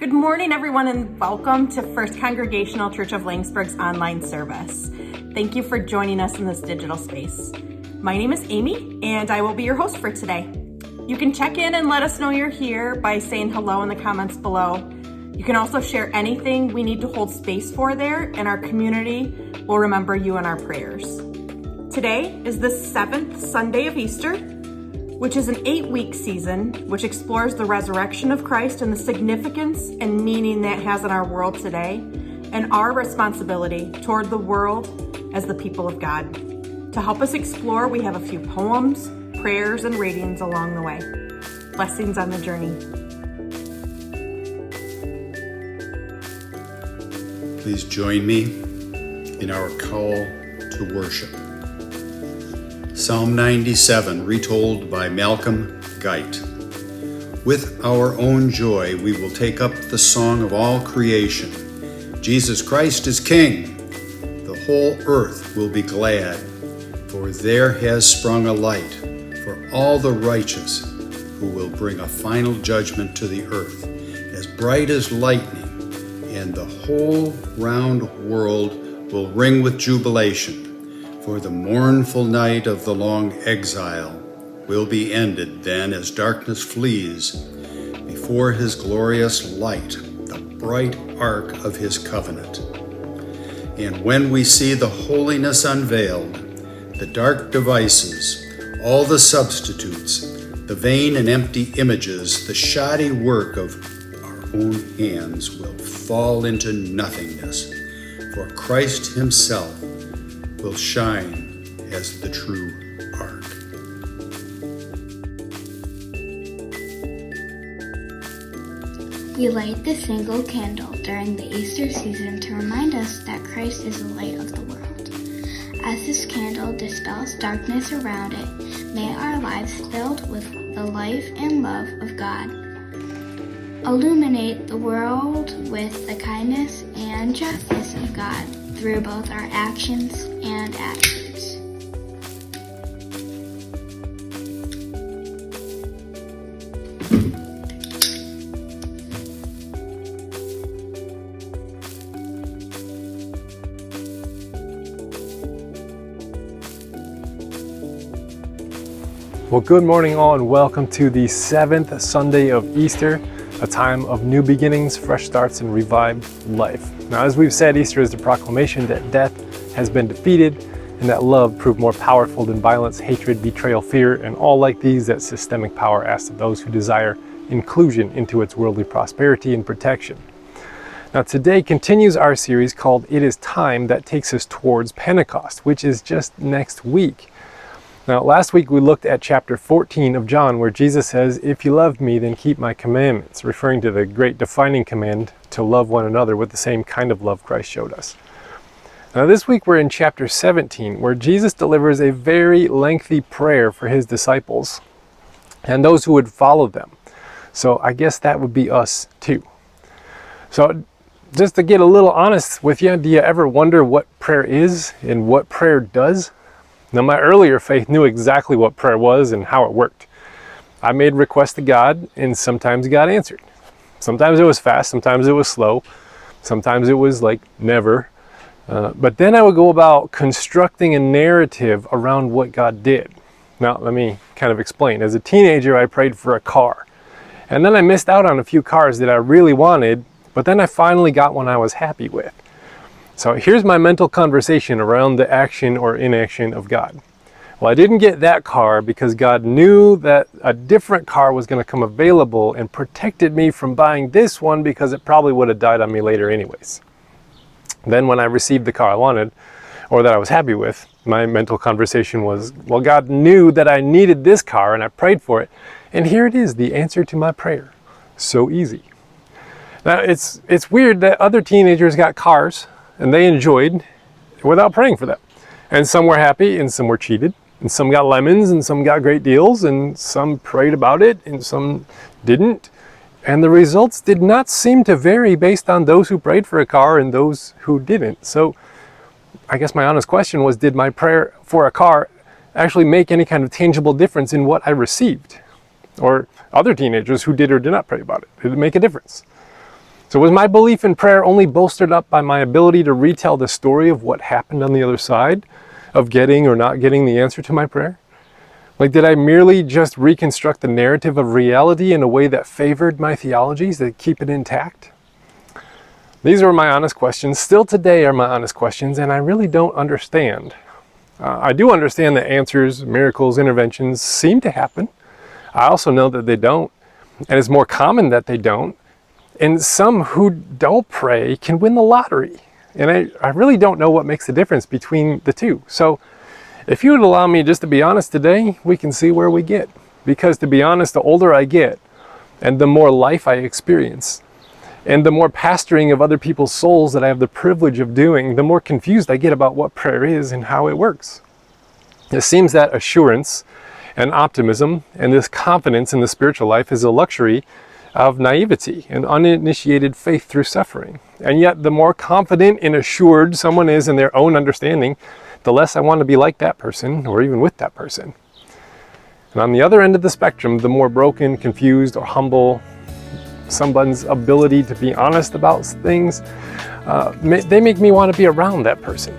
Good morning, everyone, and welcome to First Congregational Church of Laingsburg's online service. Thank you for joining us in this digital space. My name is Amy, and I will be your host for today. You can check in and let us know you're here by saying hello in the comments below. You can also share anything we need to hold space for there, and our community will remember you in our prayers. Today is the 7th Sunday of Easter, which is an 8-week season which explores the resurrection of Christ and the significance and meaning that has in our world today, and our responsibility toward the world as the people of God. To help us explore, we have a few poems, prayers, and readings along the way. Blessings on the journey. Please join me in our call to worship. Psalm 97, retold by Malcolm Guite. With our own joy, we will take up the song of all creation. Jesus Christ is King. The whole earth will be glad, for there has sprung a light for all the righteous, who will bring a final judgment to the earth, as bright as lightning, and the whole round world will ring with jubilation. For the mournful night of the long exile will be ended then as darkness flees before his glorious light, the bright ark of his covenant. And when we see the holiness unveiled, the dark devices, all the substitutes, the vain and empty images, the shoddy work of our own hands will fall into nothingness, for Christ himself will shine as the true ark. We light the single candle during the Easter season to remind us that Christ is the light of the world. As this candle dispels darkness around it, may our lives filled with the life and love of God illuminate the world with the kindness and justice of God through both our actions and attitudes. Well, good morning all, and welcome to the 7th Sunday of Easter, a time of new beginnings, fresh starts, and revived life. Now, as we've said, Easter is the proclamation that death has been defeated and that love proved more powerful than violence, hatred, betrayal, fear, and all like these that systemic power asks of those who desire inclusion into its worldly prosperity and protection. Now, today continues our series called It Is Time, that takes us towards Pentecost, which is just next week. Now, last week we looked at chapter 14 of John, where Jesus says, "If you love me, then keep my commandments," referring to the great defining command to love one another with the same kind of love Christ showed us. Now, this week we're in chapter 17, where Jesus delivers a very lengthy prayer for his disciples and those who would follow them. So I guess that would be us too. So just to get a little honest with you, do you ever wonder what prayer is and what prayer does? Now, my earlier faith knew exactly what prayer was and how it worked. I made requests to God, and sometimes God answered. Sometimes it was fast, sometimes it was slow, sometimes it was like never. But then I would go about constructing a narrative around what God did. Now, let me kind of explain. As a teenager, I prayed for a car. And then I missed out on a few cars that I really wanted, but then I finally got one I was happy with. So here's my mental conversation around the action or inaction of God. Well, I didn't get that car because God knew that a different car was going to come available and protected me from buying this one because it probably would have died on me later anyways. Then when I received the car I wanted, or that I was happy with, my mental conversation was, well, God knew that I needed this car and I prayed for it. And here it is, the answer to my prayer. So easy. Now, it's weird that other teenagers got cars and they enjoyed without praying for them. And some were happy and some were cheated. And some got lemons and some got great deals and some prayed about it and some didn't. And the results did not seem to vary based on those who prayed for a car and those who didn't. So I guess my honest question was, did my prayer for a car actually make any kind of tangible difference in what I received? Or other teenagers who did or did not pray about it? Did it make a difference? So was my belief in prayer only bolstered up by my ability to retell the story of what happened on the other side of getting or not getting the answer to my prayer? Like, did I merely just reconstruct the narrative of reality in a way that favored my theologies to keep it intact? These are my honest questions. Still today are my honest questions, and I really don't understand. I do understand that answers, miracles, interventions seem to happen. I also know that they don't, and it's more common that they don't. And some who don't pray can win the lottery. And I really don't know what makes the difference between the two. So if you would allow me just to be honest today, we can see where we get. Because to be honest, the older I get, and the more life I experience, and the more pastoring of other people's souls that I have the privilege of doing, the more confused I get about what prayer is and how it works. It seems that assurance and optimism and this confidence in the spiritual life is a luxury of naivety and uninitiated faith through suffering. And yet the more confident and assured someone is in their own understanding, the less I want to be like that person or even with that person. And on the other end of the spectrum, the more broken, confused, or humble someone's ability to be honest about things, they make me want to be around that person.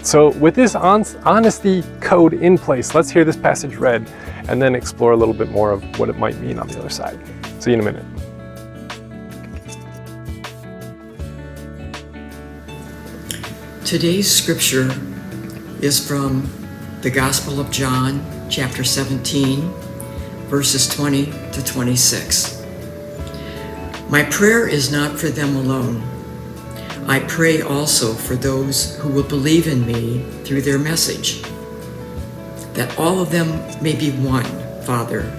So with this honesty code in place, let's hear this passage read and then explore a little bit more of what it might mean on the other side. See you in a minute. Today's scripture is from the Gospel of John, chapter 17, verses 20 to 26. My prayer is not for them alone. I pray also for those who will believe in me through their message, that all of them may be one, Father,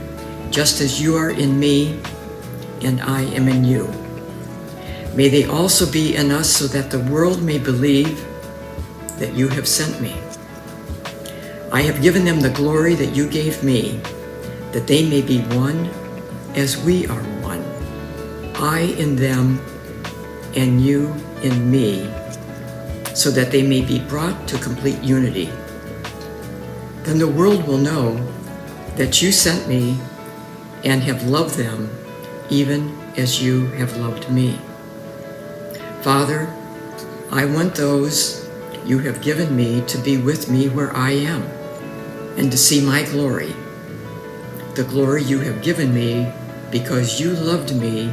just as you are in me and I am in you. May they also be in us so that the world may believe that you have sent me. I have given them the glory that you gave me, that they may be one as we are one. I in them and you in me, so that they may be brought to complete unity. Then the world will know that you sent me and have loved them even as you have loved me. Father, I want those you have given me to be with me where I am, and to see my glory, the glory you have given me because you loved me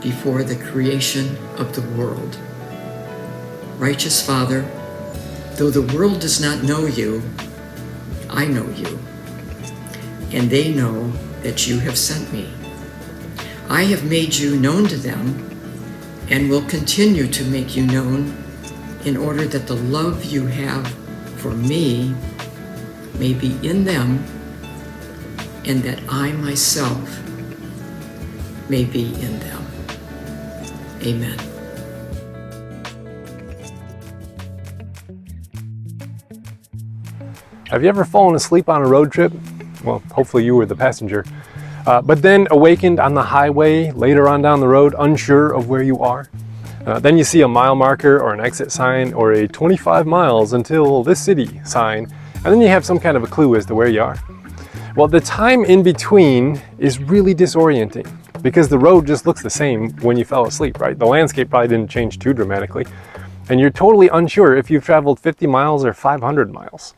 before the creation of the world. Righteous Father, though the world does not know you, I know you, and they know that you have sent me. I have made you known to them and will continue to make you known in order that the love you have for me may be in them and that I myself may be in them. Amen. Have you ever fallen asleep on a road trip? Well, hopefully you were the passenger. But then awakened on the highway later on down the road, unsure of where you are? Then you see a mile marker or an exit sign or a 25 miles until this city sign, and then you have some kind of a clue as to where you are. Well, the time in between is really disorienting because the road just looks the same when you fell asleep, right? The landscape probably didn't change too dramatically, and you're totally unsure if you've traveled 50 miles or 500 miles.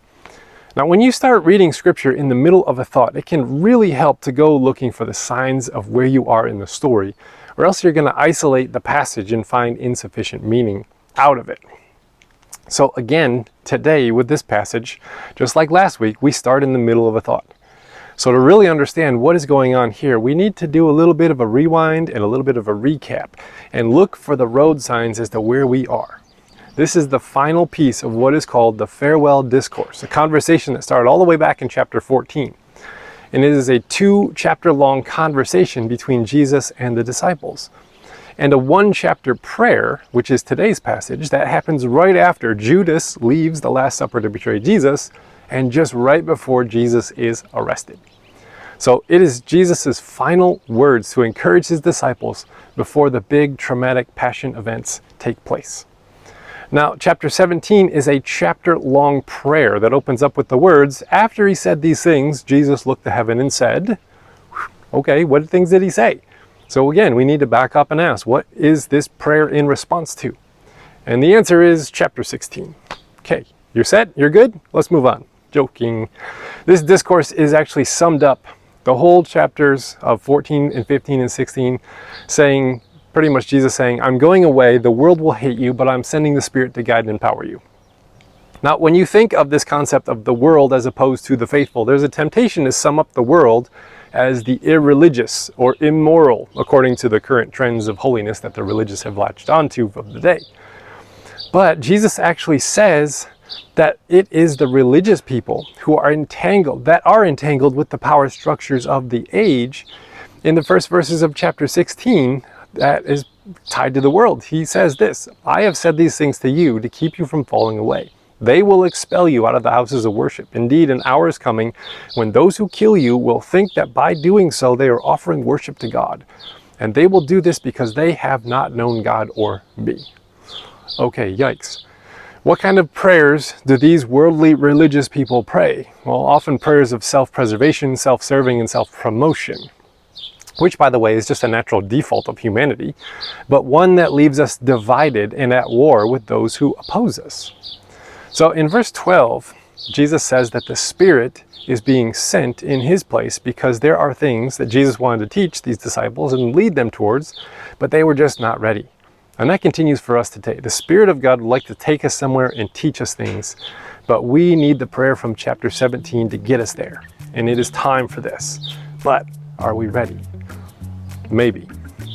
Now, when you start reading scripture in the middle of a thought, it can really help to go looking for the signs of where you are in the story, or else you're going to isolate the passage and find insufficient meaning out of it. So again, today with this passage, just like last week, we start in the middle of a thought. So to really understand what is going on here, we need to do a little bit of a rewind and a little bit of a recap and look for the road signs as to where we are. This is the final piece of what is called the farewell discourse, a conversation that started all the way back in chapter 14. And it is a 2-chapter-long conversation between Jesus and the disciples. And a 1-chapter prayer, which is today's passage, that happens right after Judas leaves the Last Supper to betray Jesus, and just right before Jesus is arrested. So it is Jesus' final words to encourage his disciples before the big traumatic passion events take place. Now, chapter 17 is a chapter-long prayer that opens up with the words, after he said these things, Jesus looked to heaven and said, okay, what things did he say? So again, we need to back up and ask, what is this prayer in response to? And the answer is chapter 16. Okay, you're set? You're good? Let's move on. Joking. This discourse is actually summed up, the whole chapters of 14 and 15 and 16, saying, pretty much Jesus saying, I'm going away, the world will hate you, but I'm sending the Spirit to guide and empower you. Now, when you think of this concept of the world as opposed to the faithful, there's a temptation to sum up the world as the irreligious or immoral, according to the current trends of holiness that the religious have latched onto of the day. But Jesus actually says that it is the religious people who are entangled with the power structures of the age. In the first verses of chapter 16, that is tied to the world. He says this, I have said these things to you to keep you from falling away. They will expel you out of the houses of worship. Indeed, an hour is coming when those who kill you will think that by doing so they are offering worship to God. And they will do this because they have not known God or me. Okay, yikes. What kind of prayers do these worldly religious people pray? Well, often prayers of self-preservation, self-serving, and self-promotion, which, by the way, is just a natural default of humanity, but one that leaves us divided and at war with those who oppose us. So in verse 12, Jesus says that the Spirit is being sent in his place because there are things that Jesus wanted to teach these disciples and lead them towards, but they were just not ready. And that continues for us today. The Spirit of God would like to take us somewhere and teach us things, but we need the prayer from chapter 17 to get us there. And it is time for this. But are we ready? Maybe.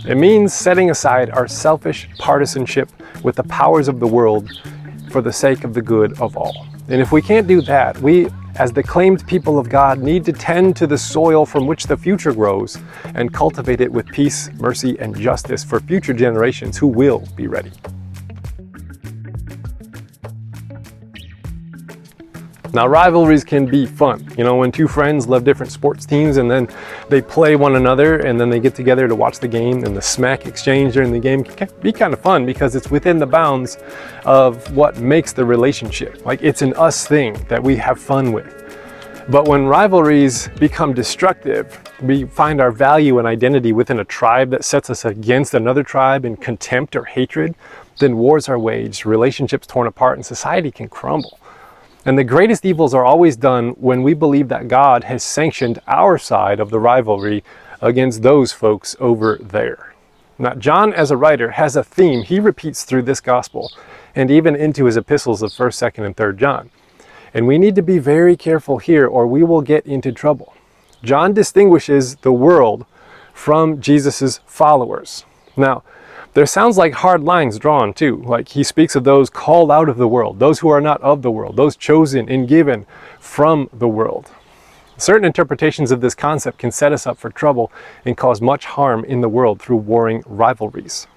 It means setting aside our selfish partisanship with the powers of the world for the sake of the good of all. And if we can't do that, we, as the claimed people of God, need to tend to the soil from which the future grows and cultivate it with peace, mercy, and justice for future generations who will be ready. Now, rivalries can be fun. You know, when two friends love different sports teams and then they play one another and then they get together to watch the game, and the smack exchange during the game can be kind of fun because it's within the bounds of what makes the relationship. Like, it's an us thing that we have fun with. But when rivalries become destructive, we find our value and identity within a tribe that sets us against another tribe in contempt or hatred, then wars are waged, relationships torn apart, and society can crumble. And the greatest evils are always done when we believe that God has sanctioned our side of the rivalry against those folks over there. Now, John, as a writer, has a theme he repeats through this gospel and even into his epistles of 1st, 2nd, and 3rd John. And we need to be very careful here or we will get into trouble. John distinguishes the world from Jesus's followers. Now, there sounds like hard lines drawn too, like he speaks of those called out of the world, those who are not of the world, those chosen and given from the world. Certain interpretations of this concept can set us up for trouble and cause much harm in the world through warring rivalries.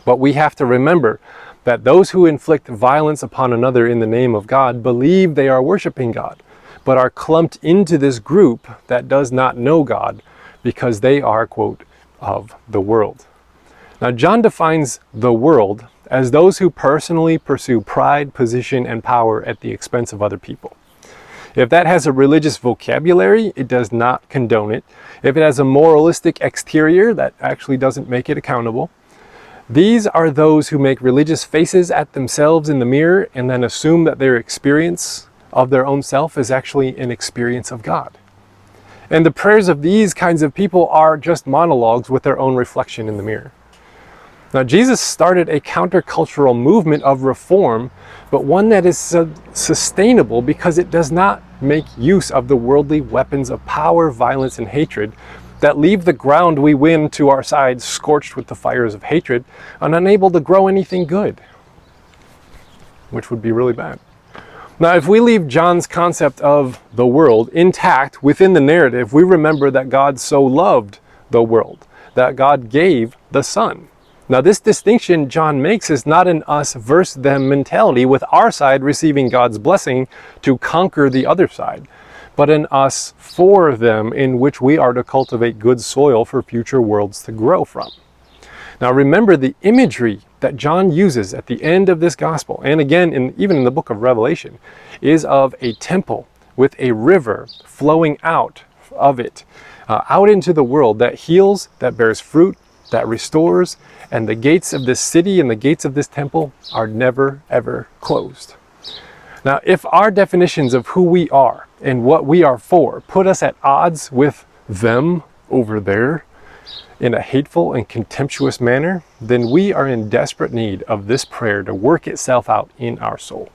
But we have to remember that those who inflict violence upon another in the name of God believe they are worshiping God, but are clumped into this group that does not know God because they are, quote, of the world. Now, John defines the world as those who personally pursue pride, position, and power at the expense of other people. If that has a religious vocabulary, it does not condone it. If it has a moralistic exterior, that actually doesn't make it accountable. These are those who make religious faces at themselves in the mirror and then assume that their experience of their own self is actually an experience of God. And the prayers of these kinds of people are just monologues with their own reflection in the mirror. Now, Jesus started a countercultural movement of reform, but one that is sustainable because it does not make use of the worldly weapons of power, violence, and hatred that leave the ground we win to our side scorched with the fires of hatred and unable to grow anything good, which would be really bad. Now, if we leave John's concept of the world intact within the narrative, we remember that God so loved the world, that God gave the Son. Now, this distinction John makes is not an us versus them mentality with our side receiving God's blessing to conquer the other side, but an us for them in which we are to cultivate good soil for future worlds to grow from. Now, remember the imagery that John uses at the end of this gospel, and again, even in the book of Revelation, is of a temple with a river flowing out of it. out into the world that heals, that bears fruit, that restores, and the gates of this city and the gates of this temple are never, ever closed. Now, if our definitions of who we are and what we are for put us at odds with them over there in a hateful and contemptuous manner, then we are in desperate need of this prayer to work itself out in our soul.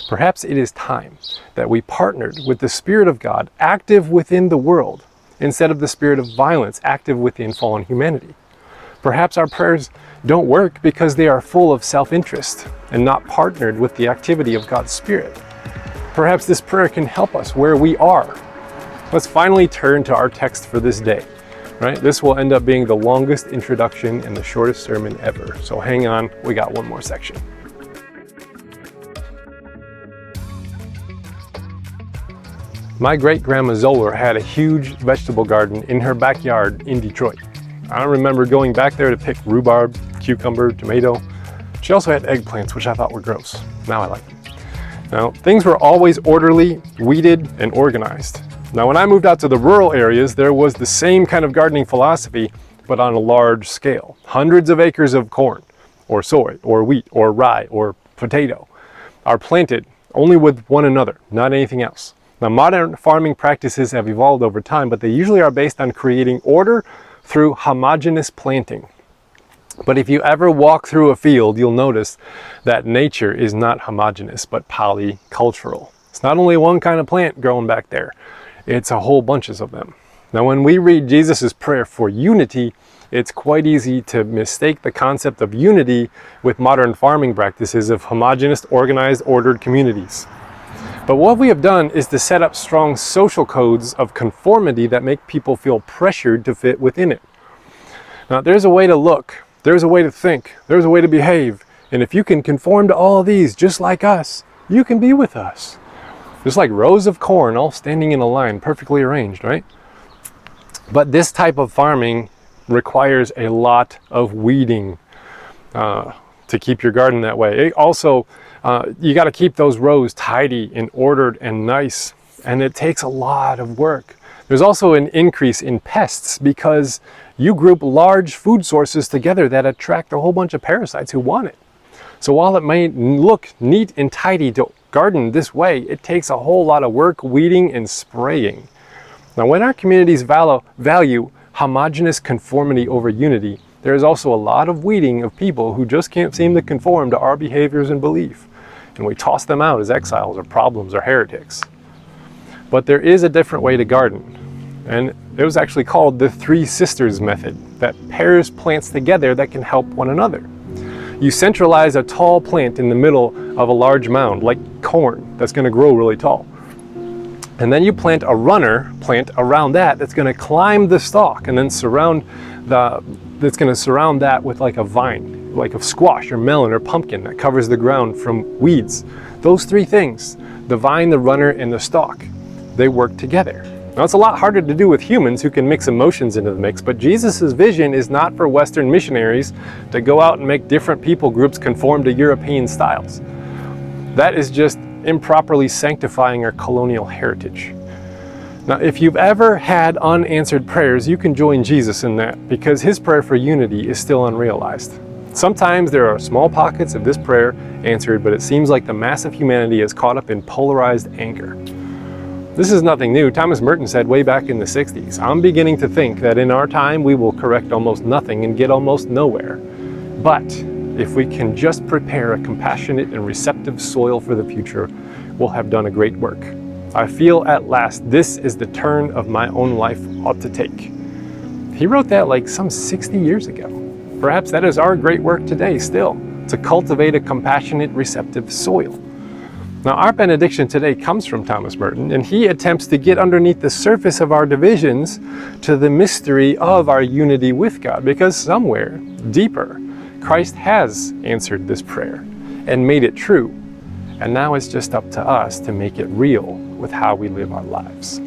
Perhaps it is time that we partnered with the Spirit of God active within the world instead of the spirit of violence active within fallen humanity. Perhaps our prayers don't work because they are full of self-interest and not partnered with the activity of God's Spirit. Perhaps this prayer can help us where we are. Let's finally turn to our text for this day. Right? This will end up being the longest introduction and the shortest sermon ever. So hang on, we got one more section. My great-grandma Zoller had a huge vegetable garden in her backyard in Detroit. I remember going back there to pick rhubarb, cucumber, tomato. She also had eggplants, which I thought were gross. Now I like them. Now, things were always orderly, weeded, and organized. Now, when I moved out to the rural areas, there was the same kind of gardening philosophy, but on a large scale. Hundreds of acres of corn, or soy, or wheat, or rye, or potato are planted only with one another, not anything else. Now, modern farming practices have evolved over time, but they usually are based on creating order through homogeneous planting. But if you ever walk through a field, you'll notice that nature is not homogeneous, but polycultural. It's not only one kind of plant growing back there, it's a whole bunches of them. Now, when we read Jesus' prayer for unity, it's quite easy to mistake the concept of unity with modern farming practices of homogeneous, organized, ordered communities. But what we have done is to set up strong social codes of conformity that make people feel pressured to fit within it. Now, there's a way to look, there's a way to think, there's a way to behave, and if you can conform to all of these just like us, you can be with us. Just like rows of corn all standing in a line, perfectly arranged, right? But this type of farming requires a lot of weeding to keep your garden that way. It also, you got to keep those rows tidy and ordered and nice, and it takes a lot of work. There's also an increase in pests because you group large food sources together that attract a whole bunch of parasites who want it. So while it may look neat and tidy to garden this way, it takes a whole lot of work weeding and spraying. Now, when our communities value homogeneous conformity over unity, there is also a lot of weeding of people who just can't seem to conform to our behaviors and belief. And we toss them out as exiles or problems or heretics. But there is a different way to garden. And it was actually called the Three Sisters method, that pairs plants together that can help one another. You centralize a tall plant in the middle of a large mound, like corn, that's going to grow really tall. And then you plant a runner plant around that that's going to climb the stalk and then that's going to surround that with like a vine, like a squash or melon or pumpkin that covers the ground from weeds. Those three things, the vine, the runner, and the stalk, they work together. Now, it's a lot harder to do with humans who can mix emotions into the mix, but Jesus' vision is not for Western missionaries to go out and make different people groups conform to European styles. That is just improperly sanctifying our colonial heritage. Now, if you've ever had unanswered prayers, you can join Jesus in that, because his prayer for unity is still unrealized. Sometimes there are small pockets of this prayer answered, but it seems like the mass of humanity is caught up in polarized anger. This is nothing new. Thomas Merton said way back in the 60s, "I'm beginning to think that in our time we will correct almost nothing and get almost nowhere. But if we can just prepare a compassionate and receptive soil for the future, we'll have done a great work. I feel at last this is the turn of my own life ought to take." He wrote that like some 60 years ago. Perhaps that is our great work today still, to cultivate a compassionate, receptive soil. Now, our benediction today comes from Thomas Merton, and he attempts to get underneath the surface of our divisions to the mystery of our unity with God, because somewhere deeper, Christ has answered this prayer and made it true. And now it's just up to us to make it real with how we live our lives.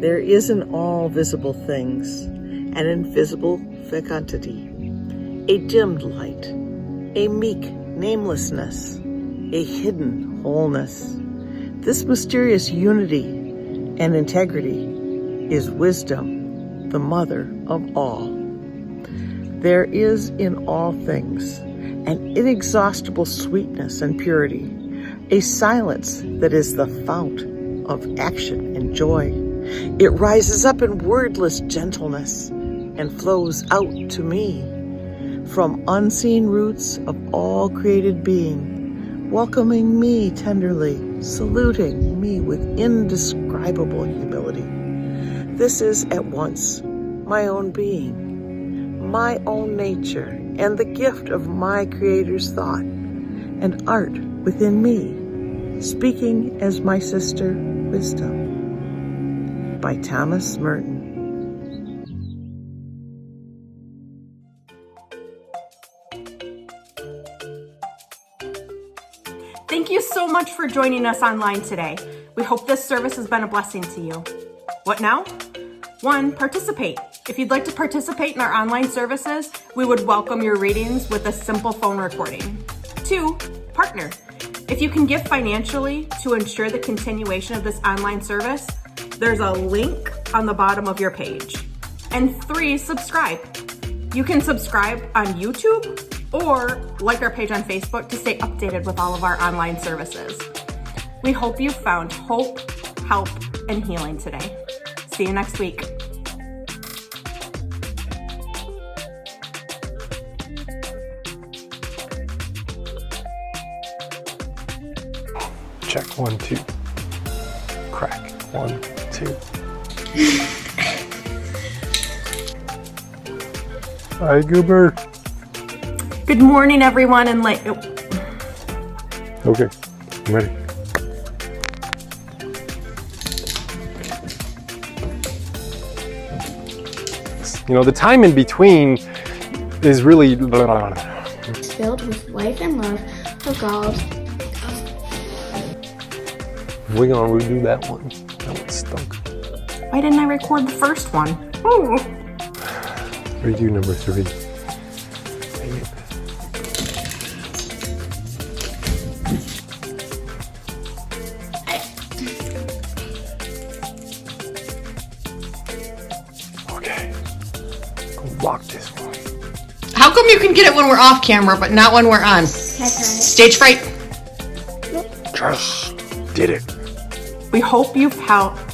There is in all visible things an invisible fecundity, a dimmed light, a meek namelessness, a hidden wholeness. This mysterious unity and integrity is wisdom, the mother of all. There is in all things an inexhaustible sweetness and purity, a silence that is the fount of action and joy. It rises up in wordless gentleness and flows out to me from unseen roots of all created being, welcoming me tenderly, saluting me with indescribable humility. This is at once my own being, my own nature, and the gift of my Creator's thought and art within me, speaking as my sister Wisdom. By Thomas Merton. Thank you so much for joining us online today. We hope this service has been a blessing to you. What now? 1, participate. If you'd like to participate in our online services, we would welcome your readings with a simple phone recording. 2, partner. If you can give financially to ensure the continuation of this online service, there's a link on the bottom of your page. And 3, subscribe. You can subscribe on YouTube or like our page on Facebook to stay updated with all of our online services. We hope you found hope, help, and healing today. See you next week. Check 1, 2. Crack 1, 2. Hi, Goober. Good morning, everyone, and Okay, I'm ready. You know, the time in between is really Filled with life and love for God. We're gonna redo that one. That one stunk. why didn't I record the first one? Ooh. Redo number 3. Dang it. Okay. Go rock this one. How come you can get it when we're off camera, but not when we're on? Stage fright? Just did it. We hope you've helped